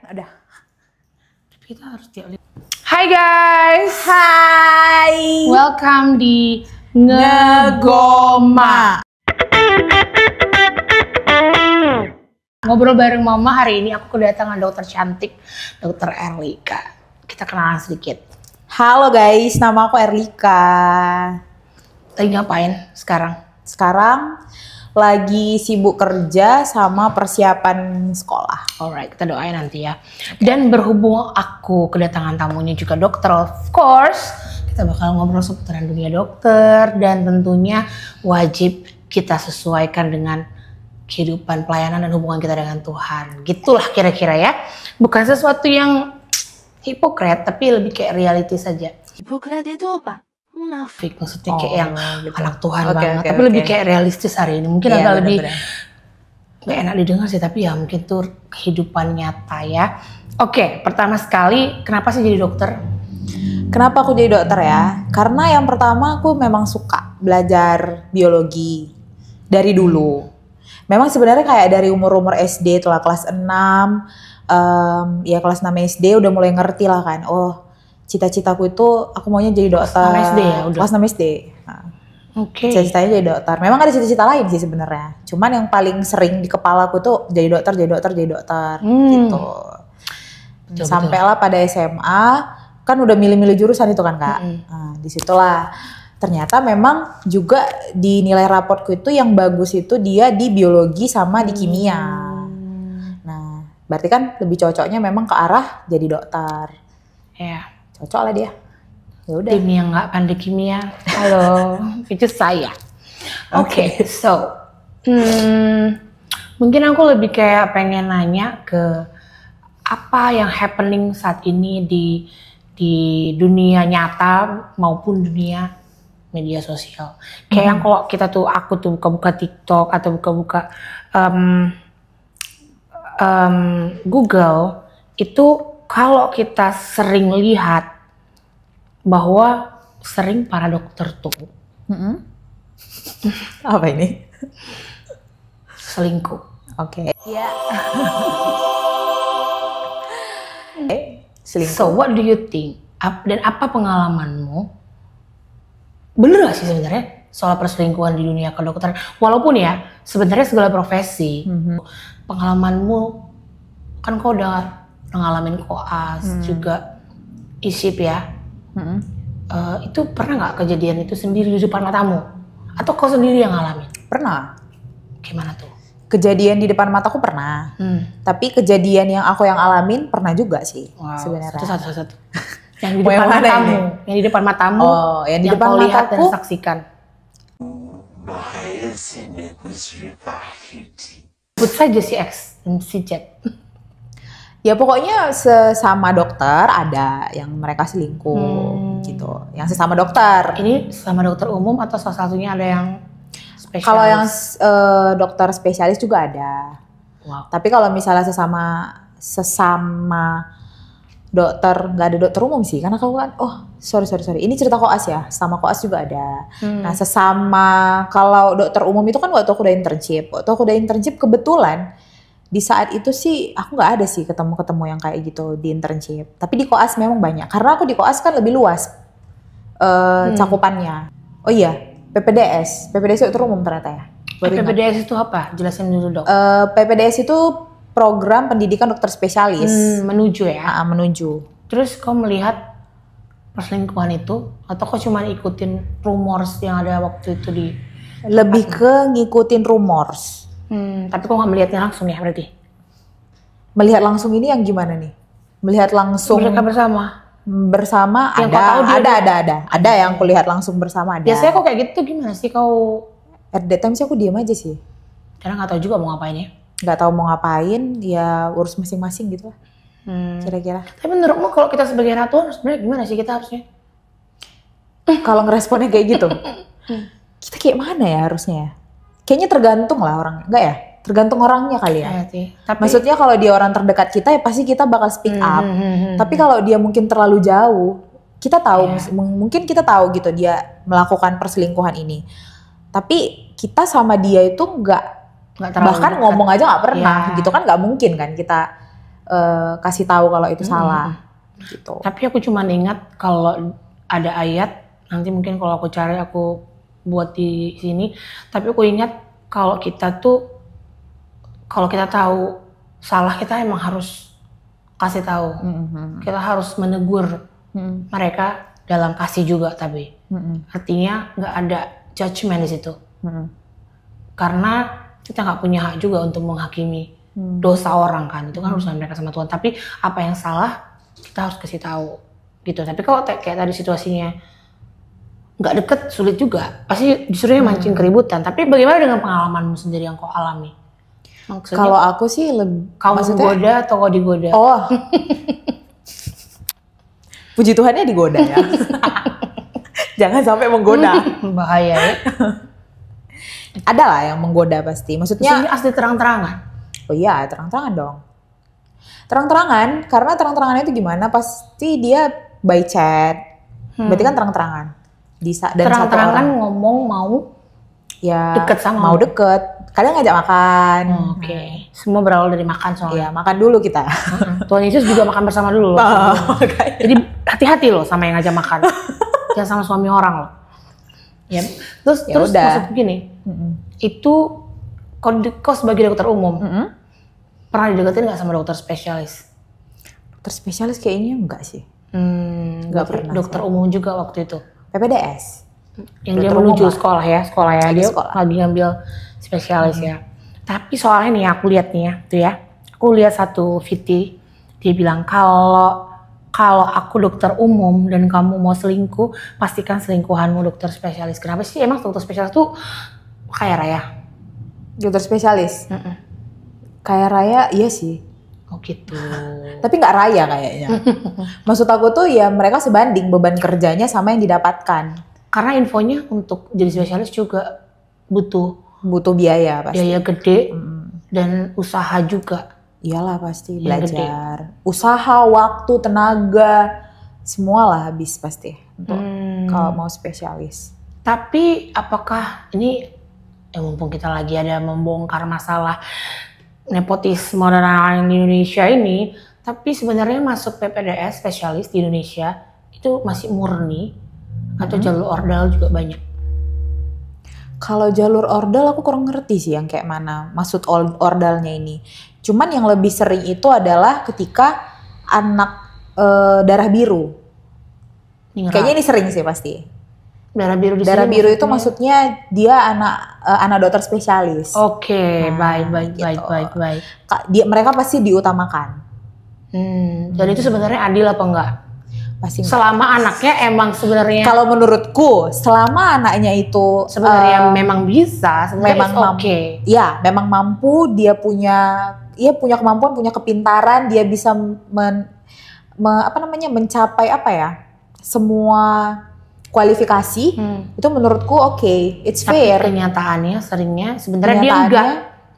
Udah. Tapi kita harus Hai guys. Hai. Welcome di Ngegoma. Ngobrol bareng Mama, hari ini aku kedatangan dokter cantik, Dokter Erlika. Kita kenalan sedikit. Halo guys, nama aku Erlika. Lagi ngapain sekarang? Sekarang lagi sibuk kerja sama persiapan sekolah. Alright, kita doain nanti ya. Dan berhubung aku kedatangan tamunya juga dokter, of course, kita bakal ngobrol seputaran dunia dokter dan tentunya wajib kita sesuaikan dengan kehidupan pelayanan dan hubungan kita dengan Tuhan. Gitulah kira-kira ya. Bukan sesuatu yang hipokrit, tapi lebih kayak reality saja. Hipokrit itu apa? Munafik, maksudnya kayak yang gitu. anak Tuhan banget. Tapi lebih kayak realistis hari ini. Mungkin agak lebih gak enak didengar sih, tapi ya mungkin tuh kehidupan nyata ya. Oke, pertama sekali, kenapa sih jadi dokter? Kenapa aku jadi dokter ya? Karena yang pertama aku memang suka belajar biologi dari dulu. Memang sebenarnya kayak dari umur-umur SD, telah kelas 6, ya kelas 6 SD udah mulai ngerti lah kan. Oh, cita-citaku itu aku maunya jadi dokter. Kelas 6 SD ya? Udah. Kelas 6 SD. Nah, Oke. Cita-citanya jadi dokter. Memang ada cita-cita lain sih sebenarnya. Cuman yang paling sering di kepala aku tuh jadi dokter gitu. Sampailah pada SMA, kan udah milih-milih jurusan itu kan Kak. Nah, disitulah ternyata memang juga di nilai raportku itu yang bagus itu dia di biologi sama di kimia. Nah, berarti kan lebih cocoknya memang ke arah jadi dokter. Ya. Cocok lah dia. Ya udah. Tim yang nggak pandai kimia, halo, itu saya. Oke, so mungkin aku lebih kayak pengen nanya ke apa yang happening saat ini di dunia nyata maupun dunia media sosial. Kayak yang kalau kita tuh, aku tuh buka-buka TikTok atau buka-buka Google, itu kalau kita sering lihat bahwa sering para dokter tuh Apa ini? selingkuh. Oke. Ya. Selingkuh. So what do you think? Dan apa pengalamanmu? Bener gak sih sebenarnya soal perselingkuhan di dunia kedokteran? Walaupun ya sebenarnya segala profesi, pengalamanmu kan kau udah ngalamin koas juga isip ya. Itu pernah nggak kejadian itu sendiri di depan matamu? Atau kau sendiri yang ngalamin? Pernah. Gimana tuh? Kejadian di depan mataku pernah. Tapi kejadian yang aku alamin pernah juga sih sebenarnya. Satu. Yang di depan matamu. Yang di depan matamu. Oh, yang di depan kau lihat mataku. dan saksikan. Sebut saja si X dan si Z. Ya pokoknya sesama dokter ada yang mereka selingkuh gitu. Yang sesama dokter. Ini sama dokter umum atau salah satunya ada yang spesialis? Kalau yang dokter spesialis juga ada. Wow. Tapi kalau misalnya sesama dokter, nggak ada dokter umum sih. Karena aku kan, sorry. Ini cerita koas ya, sama koas juga ada. Nah sesama, kalau dokter umum itu kan waktu aku udah internship. Waktu aku udah internship kebetulan, di saat itu sih aku nggak ada sih ketemu yang kayak gitu di internship. Tapi di koas memang banyak. Karena aku di koas kan lebih luas cakupannya. Oh iya, PPDS dokter umum ternyata ya. PPDS itu apa? Jelasin dulu dok. PPDS itu program pendidikan dokter spesialis. Menuju ya? Menuju. Terus kau melihat perselingkuhan itu atau kau cuma ikutin rumors yang ada waktu itu di? Lebih ke ngikutin rumors. Tapi kau nggak melihatnya langsung ya berarti? Melihat langsung ini yang gimana nih? Melihat langsung. Mereka bersama? Bersama yang ada yang kulihat langsung bersama ada. Biasanya kok kayak gitu gimana sih kau? At that time sih aku diam aja sih. Karena nggak tahu juga mau ngapain ya? Nggak tahu mau ngapain, ya urus masing-masing gitu lah. Kira-kira. Tapi menurutmu kalau kita sebagai ratu sebenarnya gimana sih kita harusnya? Kalau ngeresponnya kayak gitu, kita kayak mana ya harusnya ya? Kayaknya tergantung lah orang, enggak ya? Tergantung orangnya kali ya. Tapi, maksudnya kalau dia orang terdekat kita ya pasti kita bakal speak up. Tapi kalau dia mungkin terlalu jauh, kita tahu, mungkin kita tahu gitu dia melakukan perselingkuhan ini. Tapi kita sama dia itu nggak bahkan dekat. Ngomong aja nggak pernah gitu kan, nggak mungkin kan kita kasih tahu kalau itu salah gitu. Tapi aku cuma ingat kalau ada ayat, nanti mungkin kalau aku cari aku buat di sini, tapi aku ingat kalau kita tahu salah, kita emang harus kasih tahu. Kita harus menegur mereka dalam kasih juga, tapi artinya nggak ada judgement di situ. Karena kita nggak punya hak juga untuk menghakimi dosa orang kan, itu kan urusan mereka sama Tuhan. Tapi apa yang salah kita harus kasih tahu gitu. Tapi kalau kayak tadi situasinya nggak deket, sulit juga, pasti disuruhnya mancing keributan. Tapi bagaimana dengan pengalamanmu sendiri yang kau alami? Kalau aku sih lebih, kau menggoda atau kau digoda? Oh, puji Tuhannya digoda ya. Jangan sampai menggoda. Bahaya ya. Ada lah yang menggoda pasti. Maksudnya asli terang-terangan. Oh iya, terang-terangan dong. Terang-terangan, karena terang-terangannya itu gimana? Pasti dia by chat. Berarti kan terang-terangan. Dan terang-terangan ngomong mau ya deket sama mau deket. Kadang ngajak makan. Oke. Semua berawal dari makan soalnya. Iya, makan dulu kita. Tuhan Yesus juga makan bersama dulu loh. Jadi hati-hati loh sama yang ngajak makan. Jangan sama suami orang loh. Ya. Terus maksud begini. Itu kau sebagai dokter umum pernah dideketin nggak sama dokter spesialis? Dokter spesialis kayaknya enggak sih. Nggak pernah. Dokter umum juga waktu itu. PPDS. Yang dia menuju sekolah ya dia lagi ngambil spesialis ya. Tapi soalnya nih aku lihat nih ya, tuh ya. Aku lihat satu VT, dia bilang kalau aku dokter umum dan kamu mau selingkuh, pastikan selingkuhanmu dokter spesialis. Kenapa sih emang dokter spesialis tuh kaya raya? Dokter spesialis? Kaya raya, iya sih. Oh gitu. Tapi nggak raya kayaknya. Maksud aku tuh ya mereka sebanding beban kerjanya sama yang didapatkan. Karena infonya untuk jadi spesialis juga butuh biaya pasti. Biaya gede dan usaha juga. Iyalah pasti, belajar. Usaha, waktu, tenaga, semua lah habis pasti untuk kalau mau spesialis. Tapi apakah ini, mumpung kita lagi ada membongkar masalah nepotisme dan lain-lain di Indonesia ini, tapi sebenarnya masuk PPDS spesialis di Indonesia itu masih murni atau jalur ordal juga banyak? Kalau jalur ordal aku kurang ngerti sih yang kayak mana maksud ordalnya ini. Cuman yang lebih sering itu adalah ketika anak darah biru. Kayaknya ini sering sih pasti. Darah biru di darah biru itu maksudnya dia anak dokter spesialis. Oke, baik. Mereka pasti diutamakan. Dan itu sebenarnya adil apa enggak? Pasti enggak. Selama anaknya emang sebenarnya. Kalau menurutku, selama anaknya itu sebenarnya memang bisa, memang oke. Ya, memang mampu, dia punya kemampuan, punya kepintaran, dia bisa mencapai semua kualifikasi, itu menurutku oke, it's fair. Tapi kenyataannya seringnya sebenarnya dia enggak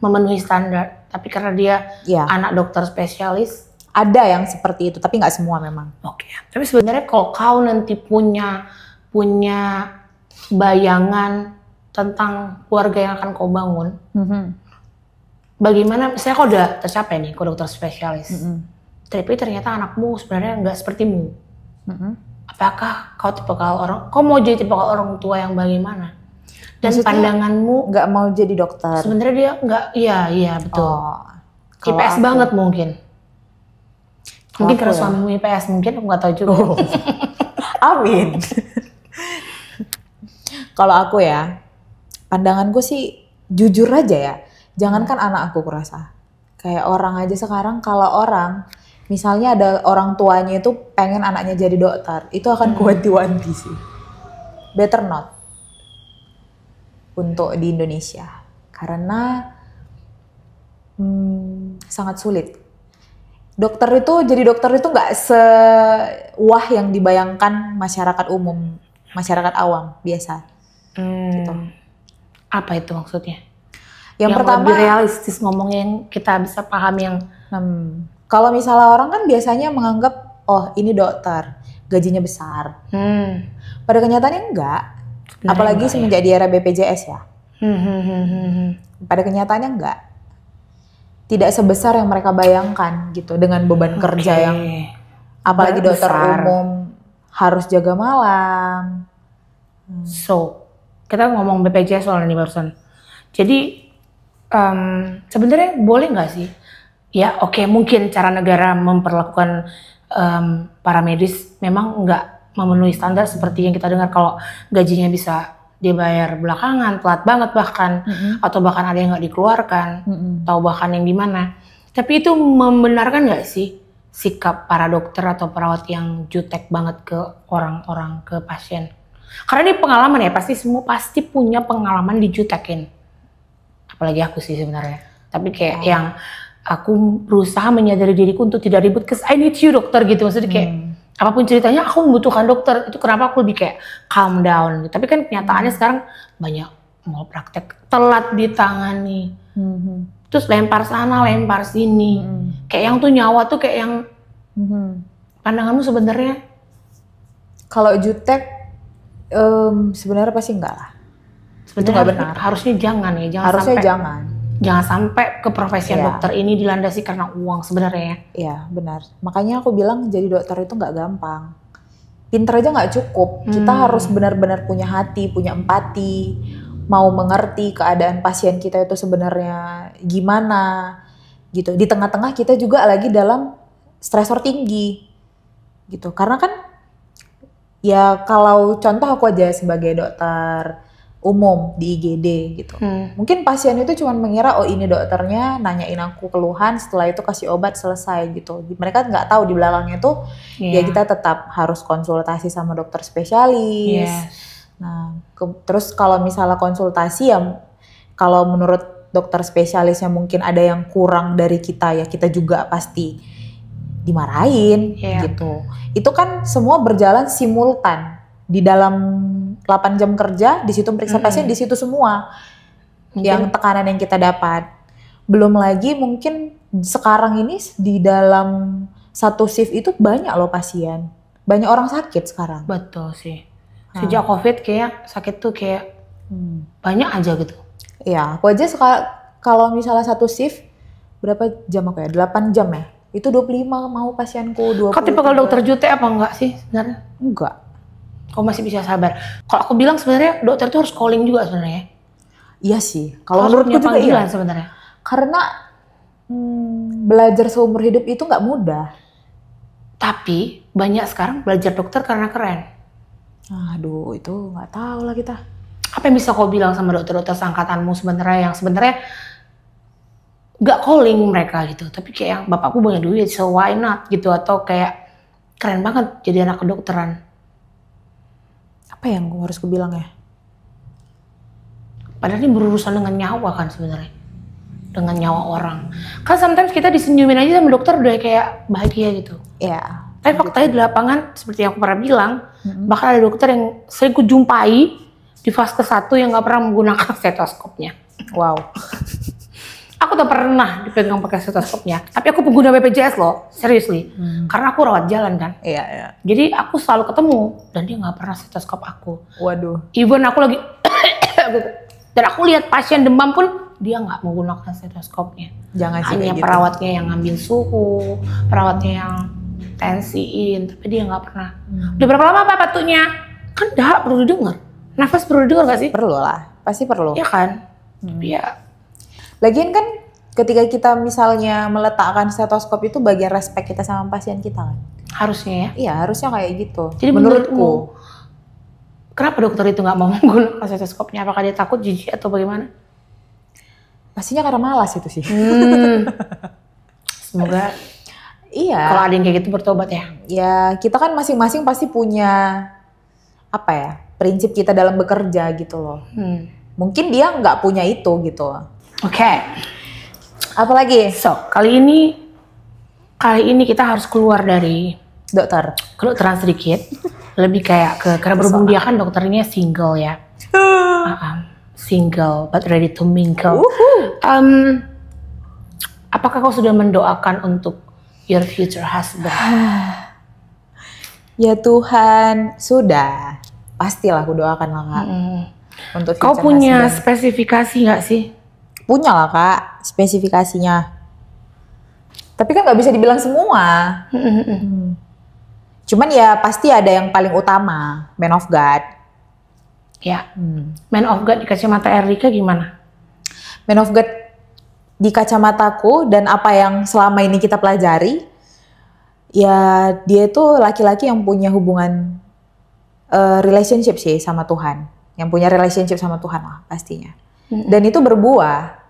memenuhi standar, tapi karena dia anak dokter spesialis. Ada yang seperti itu, tapi nggak semua memang. Oke. Tapi sebenarnya kalau kau nanti punya bayangan tentang keluarga yang akan kau bangun, bagaimana? Misalnya kau udah tercapai nih, kau dokter spesialis, tapi ternyata anakmu sebenarnya nggak sepertimu. Apakah kau mau jadi tipe orang tua yang bagaimana? Dan maksudnya, pandanganmu nggak mau jadi dokter? Sebenarnya dia nggak, iya betul. IPS banget mungkin. Mungkin karena suamimu IPS, mungkin aku nggak tahu juga. Amin. Kalau aku ya, pandanganku sih jujur aja ya. Jangankan anak aku kurasa. Kayak orang aja sekarang, kalau orang misalnya ada orang tuanya itu pengen anaknya jadi dokter, itu akan kuanti-wanti sih. Better not untuk di Indonesia. Karena sangat sulit. Jadi dokter itu nggak sewah yang dibayangkan masyarakat umum, masyarakat awam biasa. Gitu. Apa itu maksudnya? Yang pertama lebih realistis ngomongnya yang kita bisa paham yang. Kalau misalnya orang kan biasanya menganggap, oh ini dokter, gajinya besar. Pada kenyataannya enggak. Apalagi semenjak di era BPJS ya. Pada kenyataannya enggak. tidak sebesar yang mereka bayangkan gitu, dengan beban kerja yang apalagi dokter umum harus jaga malam. So, kita ngomong BPJS soal ini barusan. Jadi sebenarnya boleh nggak sih? Ya oke, mungkin cara negara memperlakukan para medis memang nggak memenuhi standar seperti yang kita dengar, kalau gajinya bisa dibayar belakangan, telat banget bahkan, atau bahkan ada yang nggak dikeluarkan, atau bahkan yang gimana. Tapi itu membenarkan nggak sih sikap para dokter atau perawat yang jutek banget ke orang-orang, ke pasien? Karena ini pengalaman ya, semua pasti punya pengalaman dijutekin. Apalagi aku sih sebenarnya. Tapi kayak yang aku berusaha menyadari diriku untuk tidak ribut, cause I need you dokter gitu. Maksudnya kayak apapun ceritanya aku membutuhkan dokter. Itu kenapa aku lebih kayak calm down. Tapi kan kenyataannya sekarang banyak mau praktek telat ditangani. Terus lempar sana, lempar sini. Kayak yang tuh nyawa tuh kayak yang pandanganmu sebenarnya? Kalau jutek sebenarnya pasti enggak lah. Itu nggak benar. Harusnya jangan ya. Harusnya jangan. Jangan sampai keprofesian dokter ini dilandasi karena uang sebenarnya. Iya benar. Makanya aku bilang jadi dokter itu nggak gampang. Pinter aja nggak cukup. Kita harus benar-benar punya hati, punya empati, mau mengerti keadaan pasien kita itu sebenarnya gimana gitu. Di tengah-tengah kita juga lagi dalam stresor tinggi gitu. Karena kan ya kalau contoh aku aja sebagai dokter umum di IGD gitu. Mungkin pasien itu cuma mengira oh ini dokternya nanyain aku keluhan, setelah itu kasih obat selesai gitu. Mereka nggak tahu di belakangnya tuh ya kita tetap harus konsultasi sama dokter spesialis. Nah, terus kalau misalnya konsultasi ya kalau menurut dokter spesialisnya mungkin ada yang kurang dari kita ya kita juga pasti dimarahin gitu. Itu kan semua berjalan simultan di dalam 8 jam kerja, di situ periksa pasien, di situ semua yang tekanan yang kita dapat. Belum lagi mungkin sekarang ini di dalam satu shift itu banyak loh pasien, banyak orang sakit sekarang. Betul sih. Sejak COVID kayak sakit tuh kayak banyak aja gitu. Iya, aku aja kalau misalnya satu shift berapa jam aku ya? 8 jam ya. Itu 25 mau pasienku 20. Kau tipe kalau dokter jutek apa enggak sih sebenarnya? Enggak. Kau masih bisa sabar. Kalau aku bilang sebenarnya dokter tuh harus calling juga sebenarnya. Iya sih. Kalau menurutku juga iya sebenarnya. Karena belajar seumur hidup itu nggak mudah. Tapi banyak sekarang belajar dokter karena keren. Aduh, itu nggak tahu lah kita. Apa yang bisa kau bilang sama dokter-dokter seangkatanmu sebenarnya yang sebenarnya nggak calling mereka gitu, tapi kayak yang bapakku punya duit, so why not gitu, atau kayak keren banget jadi anak kedokteran. Apa yang harus gue bilang ya? Padahal ini berurusan dengan nyawa kan sebenarnya, dengan nyawa orang. Kan sometimes kita disenyumin aja sama dokter udah kayak bahagia gitu. Iya. Tapi faktanya di lapangan seperti yang aku pernah bilang, bahkan ada dokter yang sering ku jumpai di fase 1 yang nggak pernah menggunakan stetoskopnya. Wow. Aku tak pernah dipegang pakai stetoskopnya, tapi aku pengguna BPJS loh, seriously. Karena aku rawat jalan kan. Iya, iya. Jadi aku selalu ketemu dan dia nggak pernah stetoskop aku. Waduh. Even aku lagi dan aku lihat pasien demam pun dia nggak menggunakan stetoskopnya. Jangan sih hanya gitu. Perawatnya yang ngambil suhu, perawatnya yang tensiin, tapi dia nggak pernah. Udah berapa lama Pak batuknya? Kan dah perlu didengar. Nafas perlu didengar gak sih? Perlu lah, pasti perlu. Iya kan? Iya. Lagian kan ketika kita misalnya meletakkan stetoskop itu bagian respect kita sama pasien kita kan? Harusnya ya? Iya, harusnya kayak gitu. Jadi menurutku. Kenapa dokter itu nggak mau menggunakan stetoskopnya? Apakah dia takut jijik atau bagaimana? Pastinya karena malas itu sih. Semoga iya. Kalau ada yang kayak gitu bertobat ya. Ya kita kan masing-masing pasti punya apa ya, prinsip kita dalam bekerja gitu loh. Mungkin dia nggak punya itu gitu. Oke. Apalagi? So, kali ini kita harus keluar dari kedokteran sedikit. Lebih kayak karena berhubung dia kan dokternya single ya. Single but ready to mingle. Apakah kau sudah mendoakan untuk your future husband? Ya Tuhan, sudah. Pastilah aku doakan lah Kak. Untuk future kau punya husband. Spesifikasi nggak sih? Punya lah Kak, spesifikasinya. Tapi kan nggak bisa dibilang semua. Cuman ya pasti ada yang paling utama, man of God. Ya, man of God di kacamata Erlika gimana? Man of God di kacamataku dan apa yang selama ini kita pelajari, ya dia itu laki-laki yang punya hubungan relationship sih sama Tuhan. Yang punya relationship sama Tuhan lah pastinya. Dan itu berbuah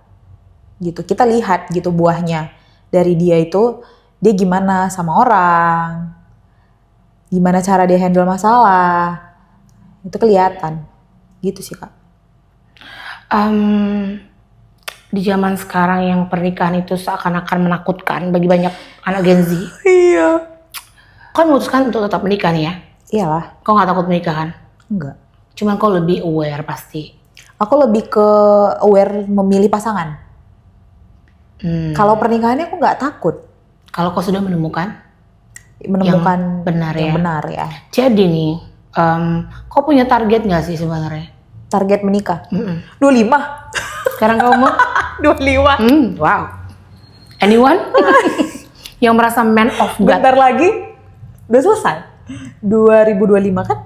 gitu. Kita lihat gitu buahnya dari dia itu, dia gimana sama orang, gimana cara dia handle masalah, itu kelihatan gitu sih Kak. Di zaman sekarang yang pernikahan itu seakan-akan menakutkan bagi banyak anak Gen Z. Iya. Kau memutuskan untuk tetap menikah nih ya? Iyalah. Kau nggak takut menikah kan? Enggak. Cuman kau lebih aware pasti. Aku lebih ke aware memilih pasangan. Kalau pernikahannya aku nggak takut. Kalau kau sudah menemukan Yang benar ya. Jadi nih, kau punya target nggak sih sebenarnya? Target menikah? 25. Sekarang kau mau? 25. Wow. Anyone? Yang merasa man of God? Bentar lagi udah selesai. 2025 kan?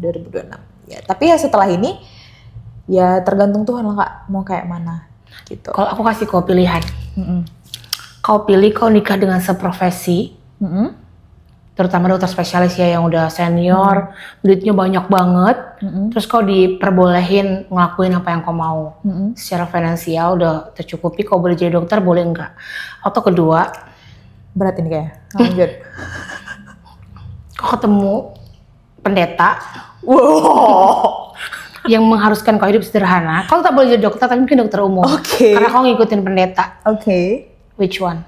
2026. Ya, tapi ya setelah ini ya tergantung Tuhan lah Kak, mau kayak mana gitu. Kalau aku kasih kau pilihan, kau pilih kau nikah dengan seprofesi, terutama dokter spesialis ya yang udah senior, duitnya banyak banget, terus kau diperbolehin ngelakuin apa yang kau mau, secara finansial udah tercukupi, kau boleh jadi dokter boleh enggak? Atau kedua, berat ini kayaknya. Lanjut. Kau ketemu pendeta. Wow. Yang mengharuskan kau hidup sederhana. Kau tak boleh jadi dokter, tapi mungkin dokter umum. Karena kau ngikutin pendeta. Which one?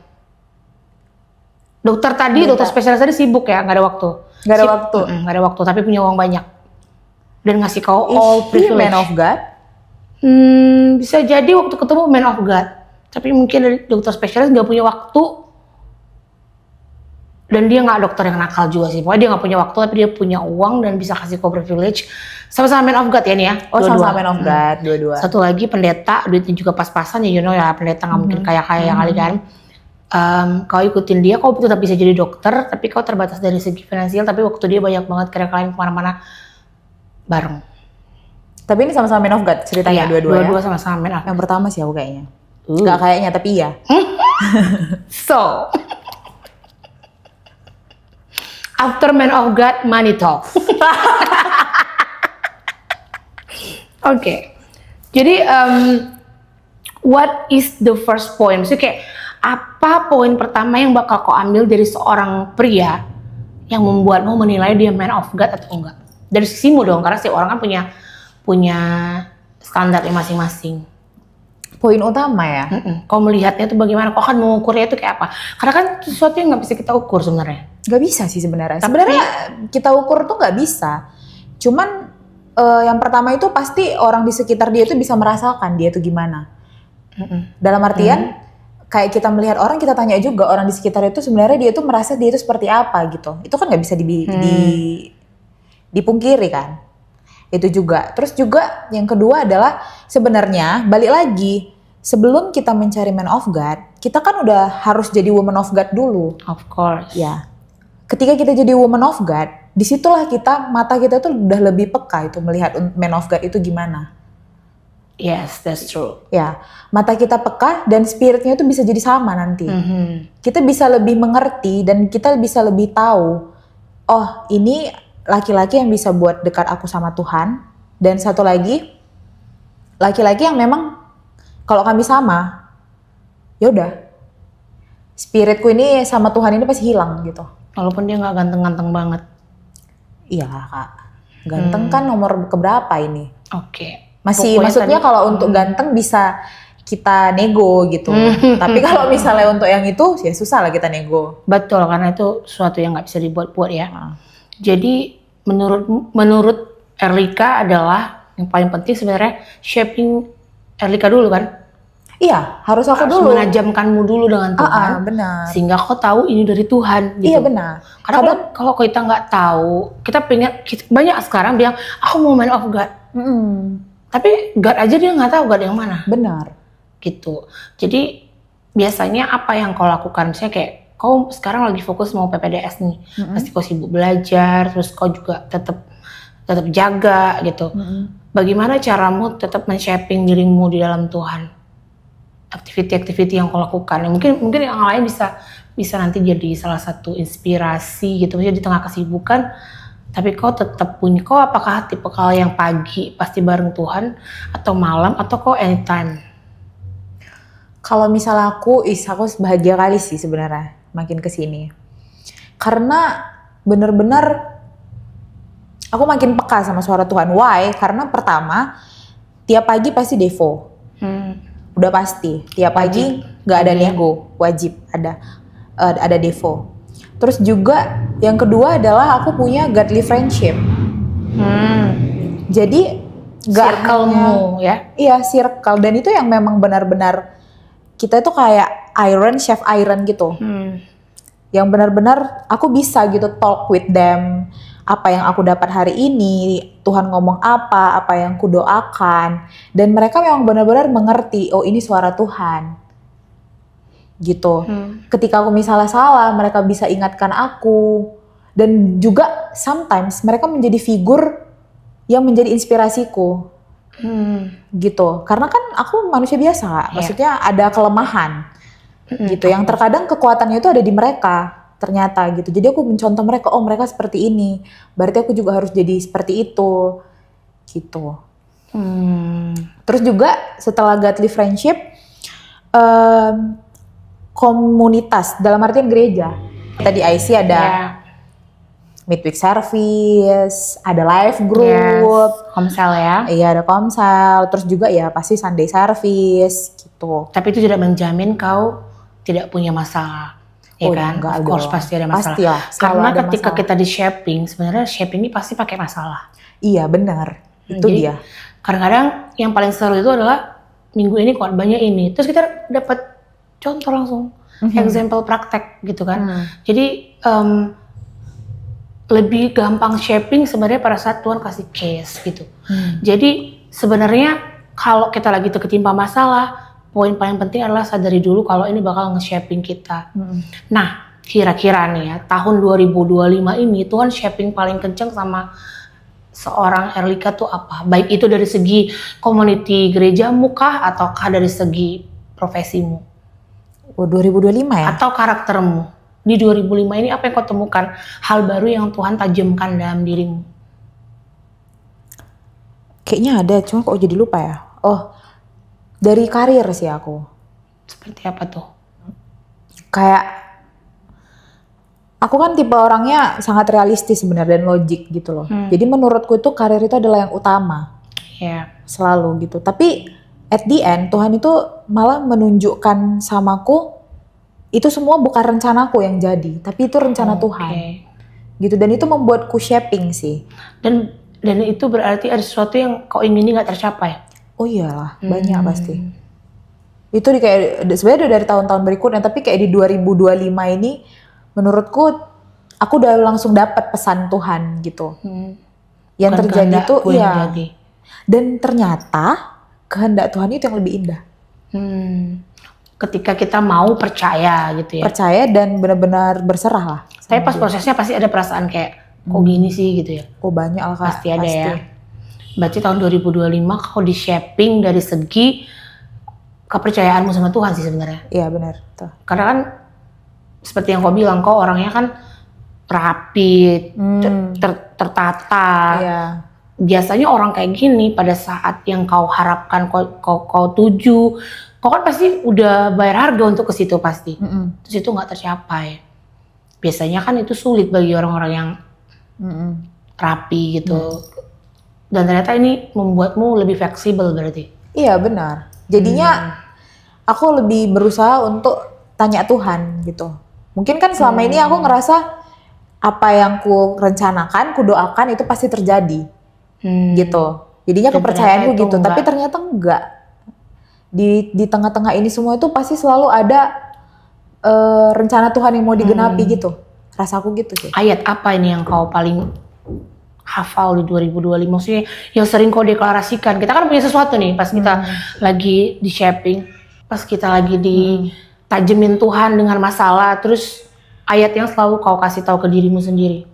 Dokter tadi, dokter spesialis tadi sibuk ya, nggak ada waktu. Nggak ada waktu, tapi punya uang banyak. Dan ngasih kau all privilege. Man of God? Bisa jadi waktu ketemu man of God. Tapi mungkin dari dokter spesialis nggak punya waktu. Dan dia nggak dokter yang nakal juga sih. Pokoknya dia nggak punya waktu, tapi dia punya uang dan bisa kasih kau privilege. Sama-sama man of God ya nih ya. Oh, sama-sama man of God, dua-dua. Satu lagi pendeta, duitnya juga pas-pasan ya, you know ya, pendeta nggak mungkin kaya-kaya kali kan. Kau ikutin dia, kau tetap bisa jadi dokter, tapi kau terbatas dari segi finansial, tapi waktu dia banyak banget karena kalian kemana-mana bareng. Tapi ini sama-sama man of God ceritanya, dua-dua ya? Dua-dua sama-sama man of God. Yang pertama sih aku kayaknya. Nggak kayaknya, tapi iya. So, after man of God, money talk. Oke. Jadi, what is the first point? Maksudnya kayak, apa poin pertama yang bakal kau ambil dari seorang pria yang membuatmu menilai dia man of God atau enggak? Dari sisimu dong, karena setiap orang kan punya standarnya masing-masing. Poin utama ya? Kau melihatnya itu bagaimana? Kau akan mengukurnya itu kayak apa? Karena kan sesuatu yang nggak bisa kita ukur sebenarnya. Gak bisa sih sebenarnya. Sebenarnya kita ukur tuh nggak bisa. Cuman yang pertama itu pasti orang di sekitar dia itu bisa merasakan dia itu gimana. Dalam artian kayak kita melihat orang, kita tanya juga orang di sekitar itu sebenarnya dia itu merasa dia itu seperti apa gitu. Itu kan nggak bisa dipungkiri kan. Itu juga. Terus juga yang kedua adalah sebenarnya balik lagi, sebelum kita mencari man of God, kita kan udah harus jadi woman of God dulu. Of course. Ya. Ketika kita jadi woman of God, disitulah mata kita tuh udah lebih peka itu melihat man of God itu gimana. Yes, that's true. Ya, mata kita peka dan spiritnya itu bisa jadi sama nanti. Kita bisa lebih mengerti dan kita bisa lebih tahu, oh ini laki-laki yang bisa buat dekat aku sama Tuhan. Dan satu lagi, laki-laki yang memang kalau kami sama, yaudah, spiritku ini sama Tuhan ini pasti hilang gitu. Walaupun dia nggak ganteng-ganteng banget. Iya Kak, ganteng kan nomor keberapa ini? Oke. Masih, maksudnya kalau untuk ganteng bisa kita nego gitu. Tapi kalau misalnya untuk yang itu, ya susah lah kita nego. Betul, karena itu sesuatu yang nggak bisa dibuat-buat ya. Jadi menurut Erlika adalah yang paling penting sebenarnya shaping Erlika dulu kan? Iya, harus aku harus dulu. menajamkanmu dulu dengan Tuhan. Benar. Sehingga kau tahu ini dari Tuhan. Gitu. Iya benar. Karena kalau kita nggak tahu, banyak sekarang bilang aku mau man of God. Tapi God aja dia nggak tahu God yang mana. Benar. Gitu. Jadi biasanya apa yang kau lakukan? Misalnya kayak kau sekarang lagi fokus mau PPDS nih, pasti kau sibuk belajar, terus kau juga tetap jaga gitu. Bagaimana caramu tetap men-shaping dirimu di dalam Tuhan? Aktiviti-aktiviti yang kau lakukan, mungkin yang lain bisa nanti jadi salah satu inspirasi gitu. Misalnya di tengah kesibukan, tapi kau tetap punya, kau apakah tipe kau yang pagi pasti bareng Tuhan, atau malam, atau kau anytime? Kalau misalnya aku bahagia kali sih sebenarnya makin kesini. Karena bener-bener aku makin peka sama suara Tuhan. Why? Karena pertama, tiap pagi pasti devo. Udah pasti. Tiap pagi nggak ada nego, wajib ada devo. Terus juga yang kedua adalah aku punya godly friendship. Jadi Circle-mu ya? Iya, circle. Dan itu yang memang benar-benar kita itu kayak chef iron gitu. Yang benar-benar aku bisa gitu talk with them. Apa yang aku dapat hari ini, Tuhan ngomong apa yang ku doakan. Dan mereka memang benar-benar mengerti, oh ini suara Tuhan. Gitu. Ketika aku misalnya salah, mereka bisa ingatkan aku. Dan juga sometimes mereka menjadi figur yang menjadi inspirasiku. Gitu. Karena kan aku manusia biasa, maksudnya ada kelemahan. Gitu. Yang terkadang kekuatannya itu ada di mereka. Ternyata gitu. Jadi aku mencontoh mereka, oh mereka seperti ini. Berarti aku juga harus jadi seperti itu. Gitu. Terus juga setelah godly friendship, komunitas, dalam artian gereja. Kita di IC ada midweek service, ada live group. Komsel ya? Iya ada komsel. Terus juga ya pasti Sunday service gitu. Tapi itu tidak menjamin kau tidak punya masalah. Ya kan, of course pasti ada masalah. Pastilah, karena ada ketika masalah. kita di shaping, sebenarnya shaping ini pasti pakai masalah. Iya benar, itu Jadi, dia. Kadang-kadang yang paling seru itu adalah minggu ini khotbahnya ini, terus kita dapat contoh langsung, example praktek gitu kan. Jadi lebih gampang shaping sebenarnya pada saat Tuhan kasih case gitu. Jadi sebenarnya kalau kita lagi ketimpa masalah, poin paling penting adalah sadari dulu kalau ini bakal nge-shaping kita. Nah, kira-kira nih ya, tahun 2025 ini Tuhan shaping paling kenceng sama seorang Erlika tuh apa? Baik itu dari segi community gerejamu kah, ataukah dari segi profesimu? 2025 ya? Atau karaktermu? Di 2005 ini apa yang kau temukan? Hal baru yang Tuhan tajamkan dalam dirimu? Kayaknya ada, cuma kok jadi lupa ya? Oh, dari karir sih aku. Seperti apa tuh? Kayak aku kan tipe orangnya sangat realistis sebenarnya dan logik gitu loh. Jadi menurutku itu karir itu adalah yang utama. Selalu gitu. Tapi at the end Tuhan itu malah menunjukkan samaku itu semua bukan rencanaku yang jadi, tapi itu rencana Tuhan. Gitu, dan itu membuatku shaping sih. Dan itu berarti ada sesuatu yang kau ingini nggak tercapai? Oh iyalah, banyak pasti. Itu kayak sebenarnya udah dari tahun-tahun berikutnya, tapi kayak di 2025 ini menurutku aku udah langsung dapat pesan Tuhan gitu. Yang bukan terjadi itu iya. Dan ternyata kehendak Tuhan itu yang lebih indah. Ketika kita mau percaya gitu ya. Percaya dan benar-benar berserah lah. Tapi pas prosesnya pasti ada perasaan kayak kok gini sih gitu ya. Oh banyak lah Kak. Pasti ada ya. Berarti tahun 2025 kau di shaping dari segi kepercayaanmu sama Tuhan sih sebenarnya. Iya benar. Tuh. Karena kan seperti yang kau bilang, kau orangnya kan rapi, tertata. Iya. Biasanya orang kayak gini pada saat yang kau harapkan, kau tuju, kau kan pasti udah bayar harga untuk ke situ pasti. Terus itu nggak tercapai. Biasanya kan itu sulit bagi orang-orang yang rapi gitu. Dan ternyata ini membuatmu lebih fleksibel berarti. Iya benar. Jadinya aku lebih berusaha untuk tanya Tuhan gitu. Mungkin kan selama ini aku ngerasa apa yang ku rencanakan, ku doakan itu pasti terjadi. Gitu. Jadinya kepercayaanku gitu. Enggak. Tapi ternyata enggak. Di tengah-tengah ini semua itu pasti selalu ada rencana Tuhan yang mau digenapi gitu. Rasaku gitu sih. Ayat apa ini yang kau paling hafal di 2025? Maksudnya yang sering kau deklarasikan. Kita kan punya sesuatu nih pas kita lagi di shaping, pas kita lagi di tajemin Tuhan dengan masalah, terus ayat yang selalu kau kasih tahu ke dirimu sendiri?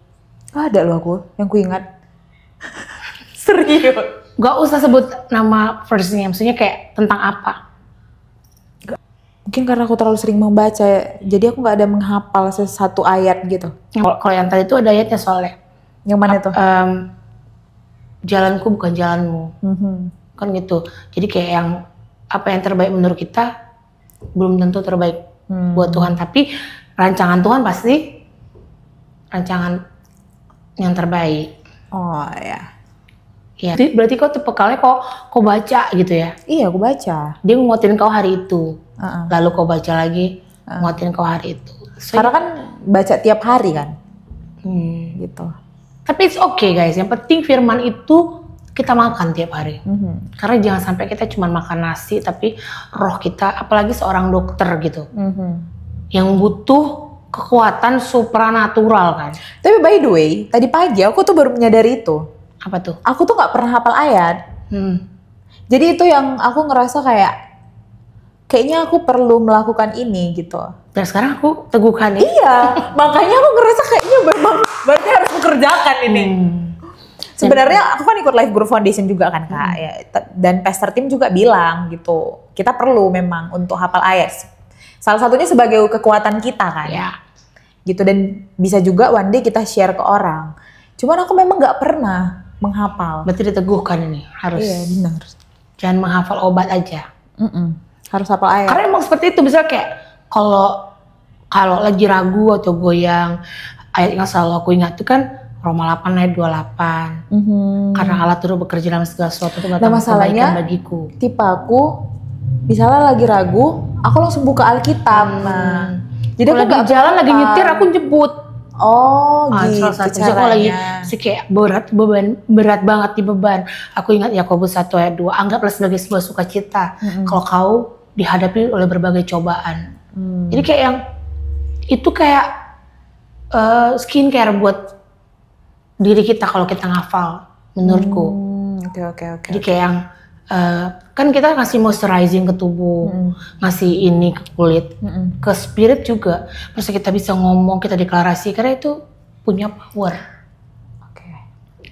Ada loh aku yang ku ingat. Serius. Gak usah sebut nama verse-nya, maksudnya kayak tentang apa? Mungkin karena aku terlalu sering membaca, jadi aku nggak ada menghafal satu ayat gitu. Kalau yang tadi itu ada ayatnya soalnya. Yang mana tuh? Jalanku bukan jalanmu. Kan gitu. Jadi kayak yang apa yang terbaik menurut kita belum tentu terbaik buat Tuhan, tapi rancangan Tuhan pasti rancangan yang terbaik. Oh ya. Ya, berarti kau tipikalnya kau baca gitu ya? Iya, aku baca. Dia nguatin kau hari itu, lalu kau baca lagi, nguatin kau hari itu. So, karena kan baca tiap hari kan, gitu. Tapi it's okay guys, yang penting firman itu kita makan tiap hari. Karena jangan sampai kita cuma makan nasi, tapi roh kita, apalagi seorang dokter gitu, yang butuh kekuatan supranatural kan. Tapi by the way, tadi pagi aku tuh baru menyadari itu. Apa tuh? Aku tuh nggak pernah hafal ayat. Jadi itu yang aku ngerasa kayaknya aku perlu melakukan ini gitu. Dan sekarang aku teguhkan ya. Iya, makanya aku ngerasa kayaknya memang berarti harus mengerjakan ini. Sebenarnya aku kan ikut Life Group Foundation juga kan Kak, ya. Dan Pastor Tim juga bilang gitu, kita perlu memang untuk hafal ayat. Salah satunya sebagai kekuatan kita kan. Ya. Gitu, dan bisa juga one day kita share ke orang. Cuman aku memang nggak pernah menghafal. Berarti diteguhkan ini harus. Iya benar. Jangan menghafal obat aja. Harus hafal ayat. Karena emang seperti itu, misalnya kayak kalau lagi ragu atau goyang, ayat yang selalu aku ingat itu kan Roma 8 ayat 28. Karena Allah turut bekerja dalam segala sesuatu itu datang kebaikan bagiku. Tipe aku, misalnya lagi ragu, aku langsung buka Alkitab. Jadi aku lagi jalan, lagi nyetir, aku jemput. Oh gitu salah satu caranya. Kalau lagi kayak berat banget di beban. Aku ingat Yakobus 1 ayat 2, anggaplah sebagai sebuah sukacita kalau kau dihadapi oleh berbagai cobaan. Jadi kayak yang itu kayak skincare buat diri kita kalau kita ngafal, menurutku. Oke. Jadi kayak yang kan kita ngasih moisturizing ke tubuh, ngasih ini ke kulit, ke spirit juga. Terus kita bisa ngomong, kita deklarasi, karena itu punya power. Oke.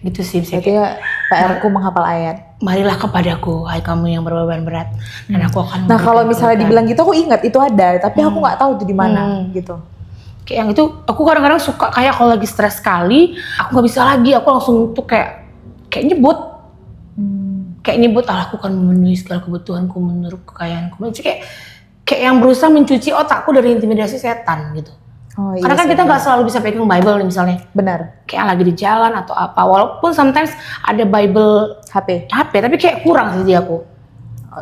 Gitu sih. Berarti ya PR-ku menghafal ayat. Marilah kepadaku, hai kamu yang berbeban berat, dan aku akan. Nah kalau misalnya dibilang gitu, aku ingat itu ada, tapi aku nggak tahu itu di mana, gitu. Kayak yang itu, aku kadang-kadang suka kayak kalau lagi stres sekali, aku nggak bisa lagi, aku langsung tuh kayak nyebut. Kayak nyebut, Allah aku akan memenuhi segala kebutuhanku menurut kekayaanku. Jadi kayak yang berusaha mencuci otakku dari intimidasi setan gitu. Iya, karena kan kita nggak selalu bisa pegang Bible nih misalnya. Benar. Kayak lagi di jalan atau apa. Walaupun sometimes ada Bible HP, tapi kayak kurang sih di aku.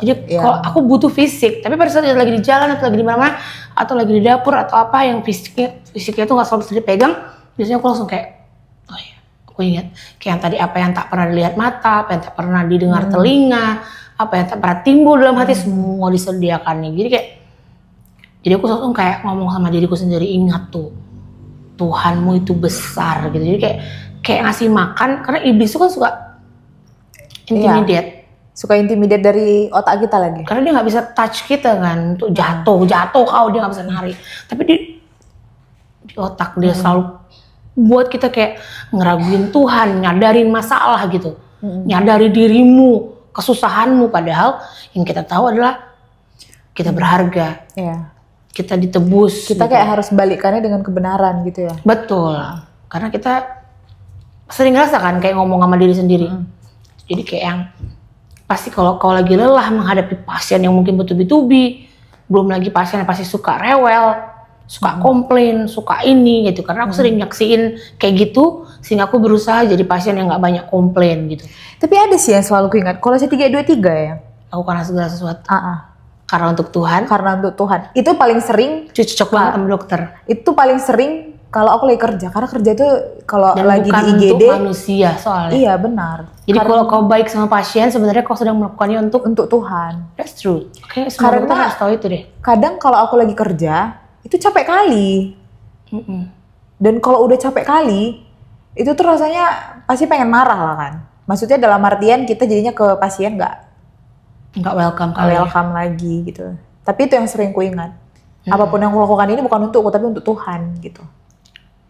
Jadi kalau aku butuh fisik, tapi pada saat lagi di jalan atau lagi di mana-mana atau lagi di dapur atau apa yang fisiknya tuh nggak selalu bisa dipegang, biasanya aku langsung kayak, oh iya. Aku ingat kayak yang tadi, apa yang tak pernah dilihat mata, apa yang tak pernah didengar telinga, apa yang tak pernah timbul dalam hati, semua disediakan nih. Jadi aku langsung kayak ngomong sama diriku sendiri, ingat tuh Tuhanmu itu besar gitu. Jadi kayak ngasih makan, karena iblis itu kan suka intimidate. Suka intimidate dari otak kita lagi. Karena dia nggak bisa touch kita kan, untuk jatuh kau, dia nggak bisa nari. Tapi di otak dia selalu buat kita kayak ngeraguin Tuhan, nyadarin masalah gitu, nyadari dirimu, kesusahanmu, padahal yang kita tahu adalah kita berharga, kita ditebus. Kita gitu. Kayak harus balikannya dengan kebenaran gitu ya. Betul, karena kita sering ngerasa kan kayak ngomong sama diri sendiri. Jadi kayak yang pasti kalau kau lagi lelah menghadapi pasien yang mungkin bertubi-tubi, belum lagi pasien yang pasti suka rewel, suka komplain, suka ini gitu. Karena aku sering nyaksiin kayak gitu, sehingga aku berusaha jadi pasien yang nggak banyak komplain gitu. Tapi ada sih yang selalu aku ingat, Kolose 3:23 ya. Lakukanlah segala sesuatu. Karena untuk Tuhan. Karena untuk Tuhan. Itu paling sering. Cocok banget sama dokter. Itu paling sering kalau aku lagi kerja. Karena kerja itu kalau lagi di IGD. Untuk manusia soalnya. Iya benar. Jadi kalau kau baik sama pasien, sebenarnya kau sedang melakukannya untuk Tuhan. That's true. Oke, semua dokter harus tahu itu deh. Kadang kalau aku lagi kerja, itu capek kali. Dan kalau udah capek kali, itu tuh rasanya pasti pengen marah lah kan. Maksudnya dalam artian kita jadinya ke pasien nggak welcome lagi gitu. Tapi itu yang sering ku ingat. Apapun yang aku lakukan ini bukan untukku tapi untuk Tuhan gitu.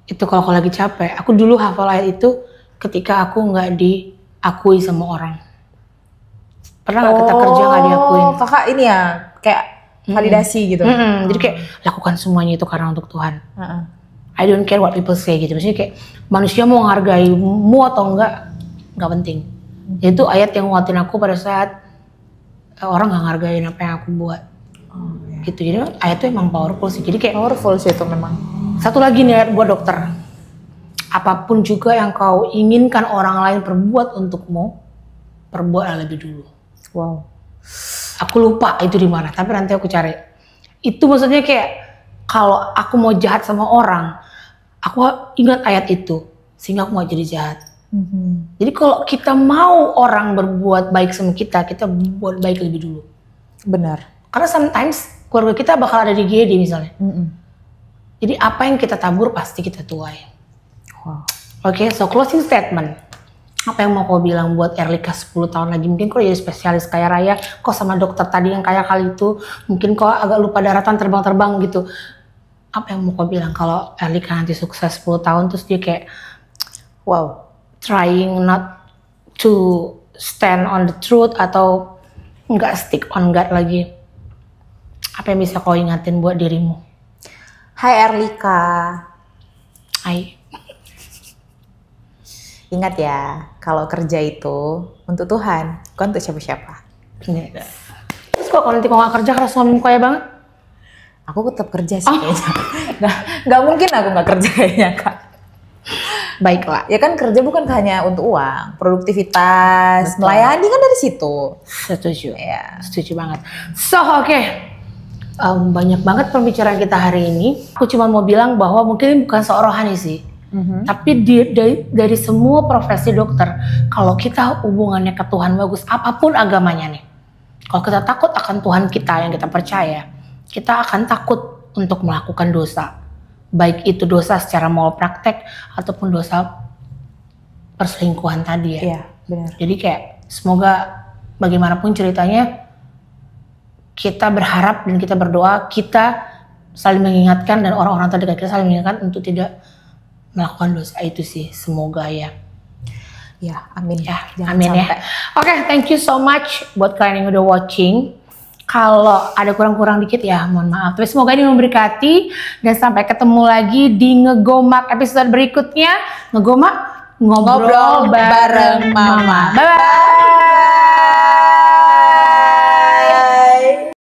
Itu kalau aku lagi capek. Aku dulu hafal ayat itu ketika aku nggak diakui sama orang. Pernah nggak kita kerja nggak diakuin? Kakak ini ya kayak validasi gitu. Jadi kayak lakukan semuanya itu karena untuk Tuhan. I don't care what people say gitu. Maksudnya kayak manusia mau menghargaimu atau nggak penting. Itu ayat yang nguatin aku pada saat orang nggak ngargain apa yang aku buat. Gitu. Jadi ayat itu emang powerful sih. Jadi kayak powerful sih itu memang. Satu lagi nih ayat buat dokter. Apapun juga yang kau inginkan orang lain perbuat untukmu, perbuatlah lebih dulu. Wow. Aku lupa itu di mana, tapi nanti aku cari. Itu maksudnya kayak kalau aku mau jahat sama orang, aku ingat ayat itu sehingga aku mau jadi jahat. Jadi kalau kita mau orang berbuat baik sama kita, kita buat baik lebih dulu. Benar. Karena sometimes keluarga kita bakal ada di GD misalnya. Jadi apa yang kita tabur pasti kita tuai. Wow. Oke, so closing statement. Apa yang mau kau bilang buat Erlika 10 tahun lagi? Mungkin kau jadi spesialis kaya raya, kau sama dokter tadi yang kaya kali itu, mungkin kau agak lupa daratan terbang-terbang gitu. Apa yang mau kau bilang kalau Erlika nanti sukses 10 tahun terus dia kayak wow, trying not to stand on the truth atau nggak stick on God lagi? Apa yang bisa kau ingatin buat dirimu? Hai Erlika. Hai. Ingat ya, kalau kerja itu untuk Tuhan, bukan untuk siapa-siapa. Terus kok kalau nanti kau gak kerja karena suamimu kaya banget? Aku tetap kerja sih kayaknya. Nggak mungkin aku nggak kerja kayaknya Kak. Baiklah. Ya kan kerja bukan hanya untuk uang, produktivitas, betul, melayani kan dari situ. Setuju. Ya. Setuju banget. So oke. Banyak banget pembicaraan kita hari ini. Aku cuma mau bilang bahwa mungkin ini bukan soal rohani sih. Tapi dari semua profesi dokter, kalau kita hubungannya ke Tuhan bagus, apapun agamanya nih. Kalau kita takut akan Tuhan kita yang kita percaya, kita akan takut untuk melakukan dosa. Baik itu dosa secara malpraktek ataupun dosa perselingkuhan tadi ya. Iya, benar. Jadi kayak semoga bagaimanapun ceritanya, kita berharap dan kita berdoa, kita saling mengingatkan dan orang-orang terdekat kita saling mengingatkan untuk tidak melakukan dosa itu sih. Semoga ya. Ya, amin. Ya, jangan amin sampai. Ya. Oke, thank you so much buat kalian yang udah watching. Kalau ada kurang-kurang dikit ya mohon maaf. Tapi semoga ini memberkati dan sampai ketemu lagi di Ngegomak episode berikutnya. Ngegomak ngobrol bareng Mama. Bye bye.